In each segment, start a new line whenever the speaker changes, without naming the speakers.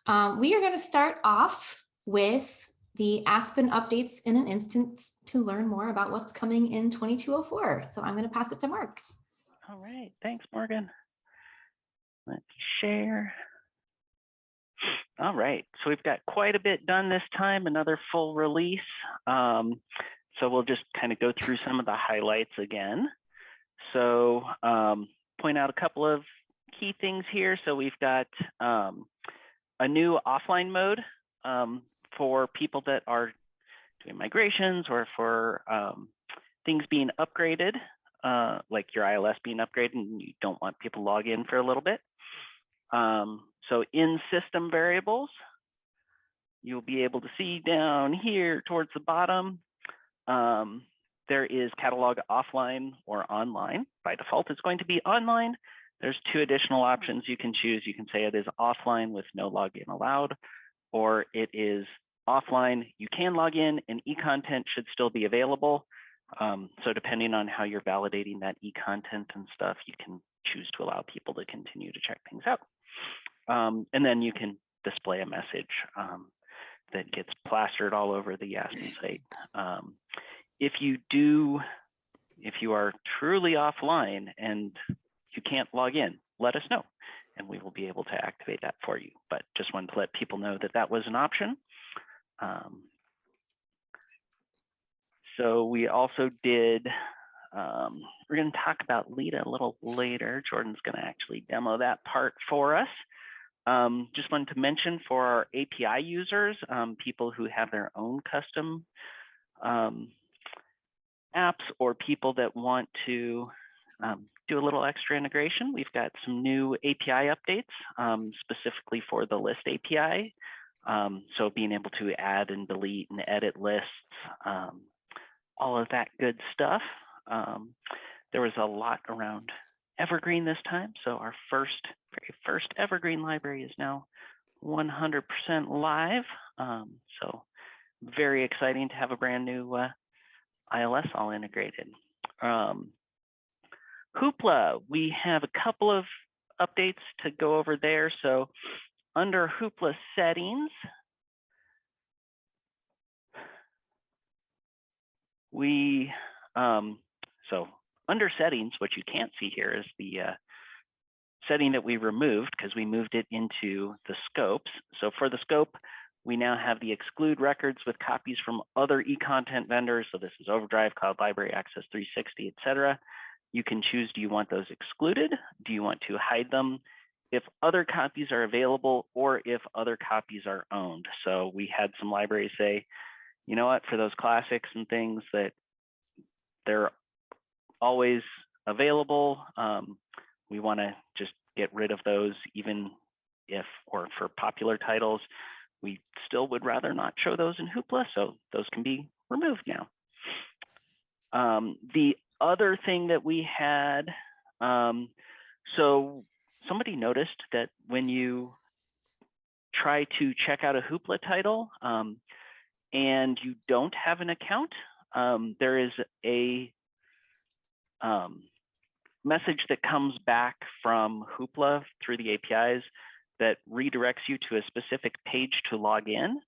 We are going to start off with the Aspen updates in an instant to learn more about what's coming in 2204. So I'm going to pass it to Mark.
All right, thanks, Morgan. Let me share. All right, so we've got quite a bit done this time, another full release. So we'll just kind of go through some of the highlights again. So point out a couple of key things here. So we've got a new offline mode for people that are doing migrations or for things being upgraded, like your ILS being upgraded and you don't want people to log in for a little bit. So in system variables, you'll be able to see down here towards the bottom, there is catalog offline or online. By default, it's going to be online. There's two additional options you can choose. You can say it is offline with no login allowed, or it is offline, you can log in and e-content should still be available. So depending on how you're validating that e-content and stuff, you can choose to allow people to continue to check things out. And then you can display a message that gets plastered all over the Aspen site. If you are truly offline and you can't log in, let us know and we will be able to activate that for you. But just wanted to let people know that that was an option. So we also did, we're going to talk about Lita a little later. Jordan's going to actually demo that part for us. Just wanted to mention for our API users, people who have their own custom apps or people that want to do a little extra integration, we've got some new API updates specifically for the list API. So being able to add and delete and edit lists, all of that good stuff. There was a lot around Evergreen this time. So our very first Evergreen library is now 100% live. So very exciting to have a brand new ILS all integrated. Hoopla, we have a couple of updates to go over there. So under Hoopla settings, so under settings, what you can't see here is the setting that we removed because we moved it into the scopes. So for the scope, we now have the exclude records with copies from other e-content vendors. So this is Overdrive, Cloud Library, Access 360, etc. You can choose, do you want those excluded? Do you want to hide them? If other copies are available or if other copies are owned. So we had some libraries say, you know what, for those classics and things that they're always available, we want to just get rid of those, even if, or for popular titles, we still would rather not show those in Hoopla, so those can be removed now. The other thing that we had, so somebody noticed that when you try to check out a Hoopla title and you don't have an account, there is a message that comes back from Hoopla through the APIs that redirects you to a specific page to log in.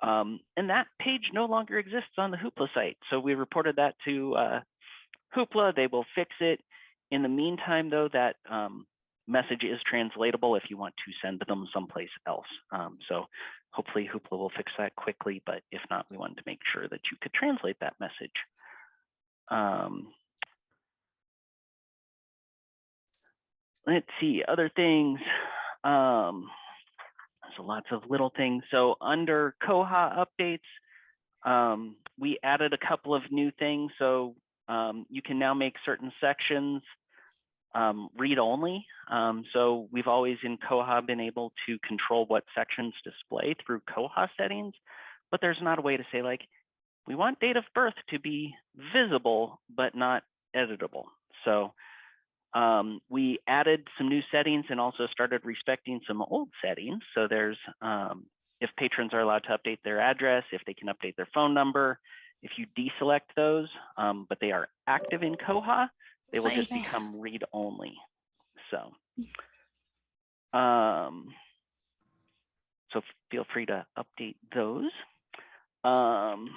And that page no longer exists on the Hoopla site. So we reported that to Hoopla. They will fix it. In the meantime, though, that message is translatable if you want to send them someplace else. So hopefully Hoopla will fix that quickly, but if not, we wanted to make sure that you could translate that message. Let's see, other things. So lots of little things. So under Koha updates, we added a couple of new things. So you can now make certain sections read only. So we've always in Koha been able to control what sections display through Koha settings, but there's not a way to say like, we want date of birth to be visible, but not editable. So we added some new settings and also started respecting some old settings. So there's if patrons are allowed to update their address, if they can update their phone number, if you deselect those, but they are active in Koha, they will just become read only. So So feel free to update those. I'm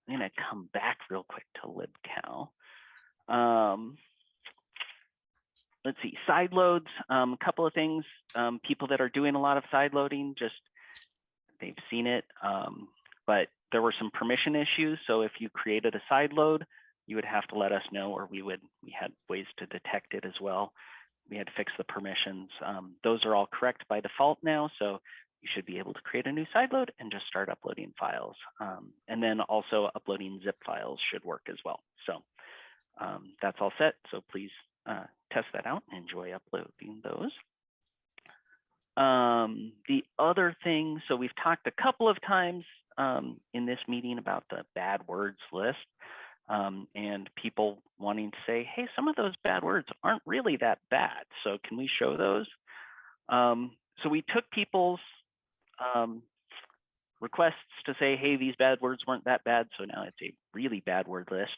going to come back real quick to libcal. Let's see, side loads, a couple of things. People that are doing a lot of side loading, just they've seen it, but there were some permission issues. So if you created a side load, you would have to let us know, or we had ways to detect it as well. We had to fix the permissions. Those are all correct by default now. So you should be able to create a new side load and just start uploading files. And then also uploading zip files should work as well. So that's all set. So please test that out and enjoy uploading those. The other thing, so we've talked a couple of times in this meeting about the bad words list, and people wanting to say, hey, some of those bad words aren't really that bad. So can we show those? So we took people's requests to say, hey, these bad words weren't that bad. So now it's a really bad word list.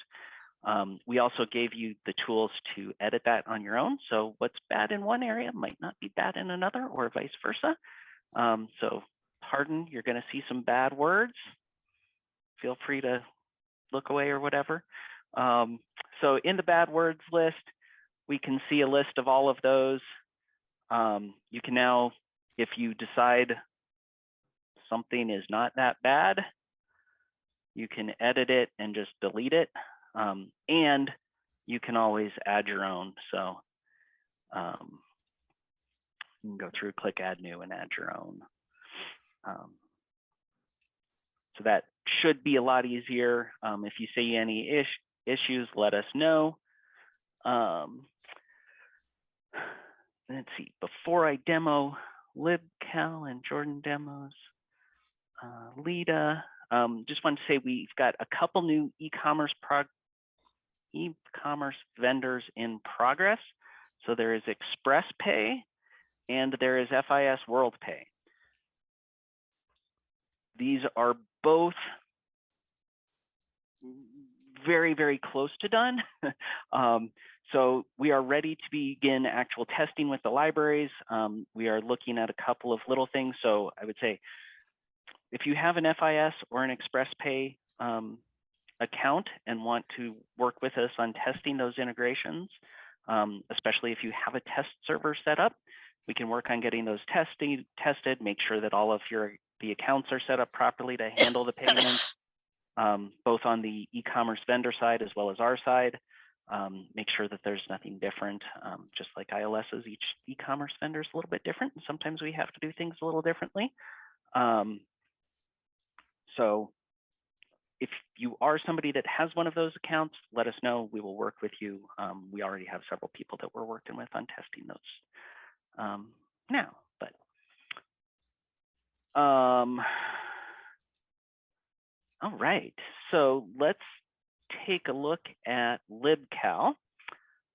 We also gave you the tools to edit that on your own. So what's bad in one area might not be bad in another, or vice versa. So pardon, you're going to see some bad words. Feel free to look away or whatever. So in the bad words list, we can see a list of all of those. You can now, if you decide something is not that bad, you can edit it and just delete it. And you can always add your own. So you can go through, click add new, and add your own. So that should be a lot easier. If you see any issues, let us know. Let's see, before I demo libcal and Jordan demos, Lita, just want to say we've got a couple new e-commerce vendors in progress. So there is Express Pay and there is FIS WorldPay. These are both very, very close to done. So we are ready to begin actual testing with the libraries. We are looking at a couple of little things. So I would say, if you have an FIS or an Express Pay account and want to work with us on testing those integrations, especially if you have a test server set up, we can work on getting those tested, make sure that all of the accounts are set up properly to handle the payments, both on the e-commerce vendor side as well as our side. Make sure that there's nothing different, just like ILS's, each e-commerce vendor is a little bit different, and sometimes we have to do things a little differently. So if you are somebody that has one of those accounts, let us know. We will work with you. We already have several people that we're working with on testing those now. But all right, so let's take a look at libcal.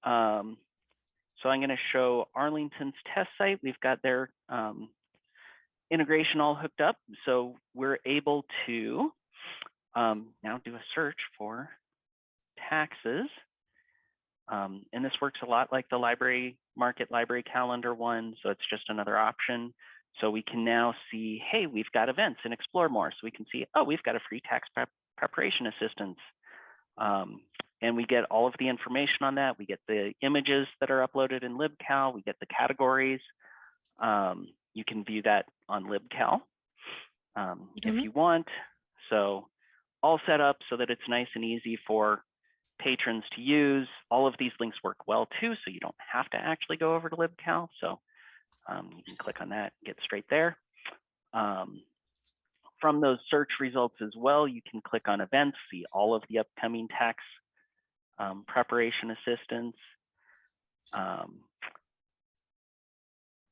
So I'm going to show Arlington's test site. We've got their integration all hooked up. So we're able to now do a search for taxes. And this works a lot like the library market library calendar one. So it's just another option. So we can now see, hey, we've got events and explore more. So we can see, oh, we've got a free tax preparation assistance. And we get all of the information on that. We get the images that are uploaded in libcal. We get the categories. You can view that on libcal if you want. So all set up so that it's nice and easy for patrons to use. All of these links work well too, so you don't have to actually go over to libcal. So you can click on that, get straight there. From those search results as well, you can click on events, see all of the upcoming tax preparation assistance.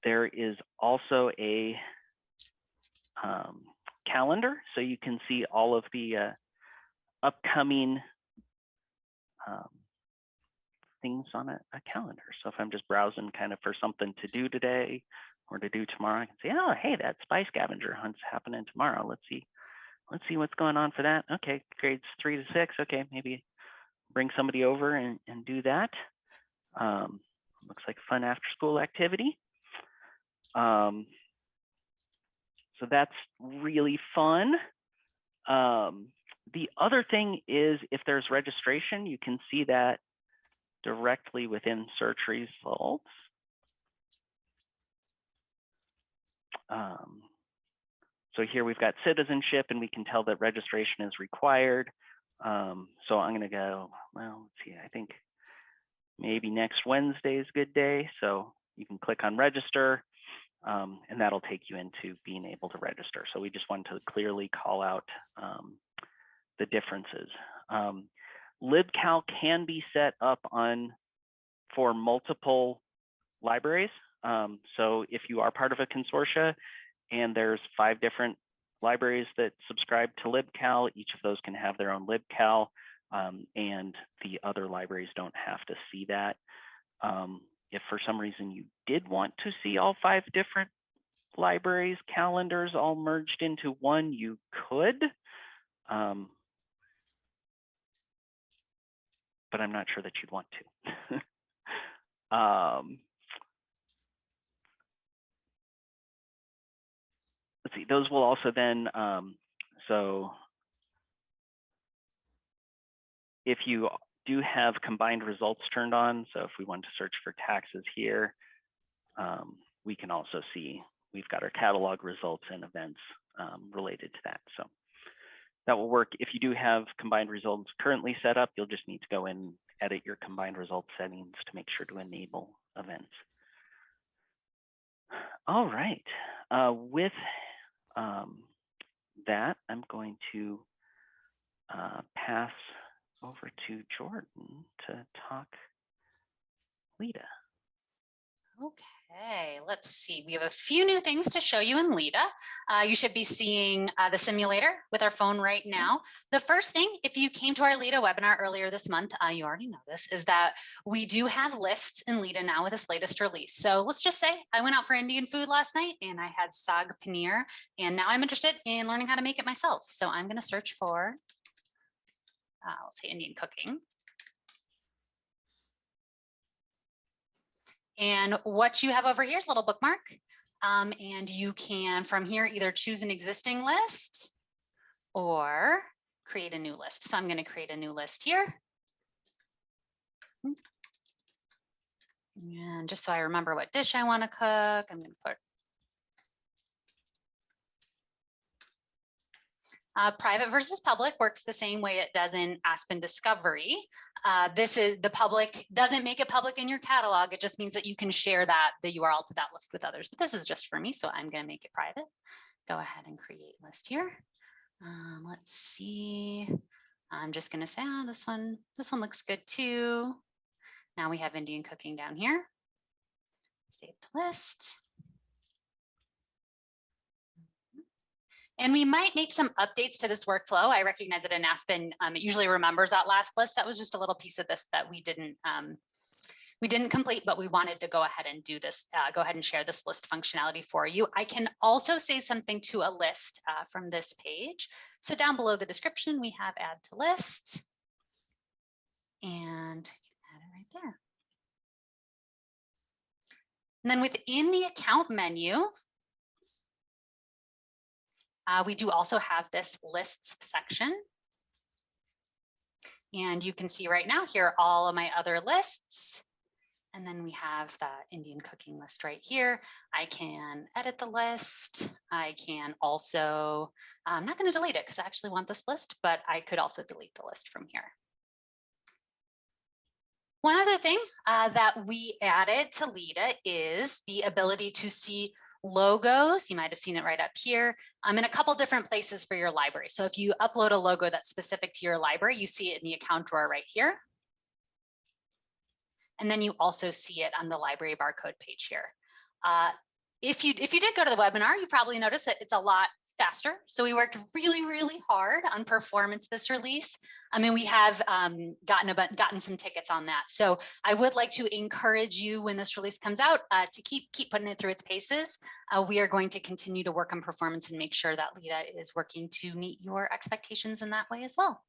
There is also a calendar, so you can see all of the upcoming things on a calendar. So if I'm just browsing kind of for something to do today or to do tomorrow, I can say, oh, hey, that spy scavenger hunt's happening tomorrow. Let's see what's going on for that. Okay, grades 3 to 6. Okay, maybe bring somebody over and do that. Looks like fun after school activity. So that's really fun. The other thing is if there's registration, you can see that directly within search results. So here we've got citizenship, and we can tell that registration is required. So I'm going to go, well, let's see, I think maybe next Wednesday is a good day. So you can click on register, and that'll take you into being able to register. So we just wanted to clearly call out the differences. LibCal can be set up for multiple libraries. So if you are part of a consortia and there's 5 different libraries that subscribe to LibCal, each of those can have their own LibCal, and the other libraries don't have to see that. If for some reason you did want to see all 5 different libraries calendars all merged into one, you could. But I'm not sure that you'd want to. Let's see, those will also then, so if you do have combined results turned on, so if we want to search for taxes here, we can also see we've got our catalog results and events related to that. So that will work. If you do have combined results currently set up, you'll just need to go in and edit your combined results settings to make sure to enable events. All right, with that, I'm going to pass over to Jordan to talk Lita.
Okay, let's see. We have a few new things to show you in Lita. You should be seeing the simulator with our phone right now. The first thing, if you came to our Lita webinar earlier this month, you already know this, is that we do have lists in Lita now with this latest release. So let's just say I went out for Indian food last night and I had saag paneer, and now I'm interested in learning how to make it myself. So I'm going to search for, let's say Indian cooking. And what you have over here is a little bookmark. And you can, from here, either choose an existing list or create a new list. So I'm going to create a new list here. And just so I remember what dish I want to cook, I'm going to put private versus public. Works the same way it does in Aspen Discovery. This is the public, doesn't make it public in your catalog. It just means that you can share the URL to that list with others. But this is just for me, so I'm going to make it private. Go ahead and create list here. Let's see. I'm just going to say, this one looks good too. Now we have Indian cooking down here. Save to list. And we might make some updates to this workflow. I recognize that in Aspen, it usually remembers that last list. That was just a little piece of this that we didn't complete, but we wanted to go ahead and do this, go ahead and share this list functionality for you. I can also save something to a list from this page. So down below the description, we have add to list, and add it right there. And then within the account menu, we do also have this lists section. And you can see right now here all of my other lists. And then we have the Indian cooking list right here. I can edit the list. I can also, I'm not going to delete it because I actually want this list, but I could also delete the list from here. One other thing that we added to Lita is the ability to see logos. You might have seen it right up here. In a couple different places for your library. So if you upload a logo that's specific to your library, you see it in the account drawer right here. And then you also see it on the library barcode page here. If you did go to the webinar, you probably noticed that it's a lot faster. So we worked really, really hard on performance this release. I mean, we have gotten some tickets on that. So I would like to encourage you when this release comes out to keep putting it through its paces. We are going to continue to work on performance and make sure that Lita is working to meet your expectations in that way as well.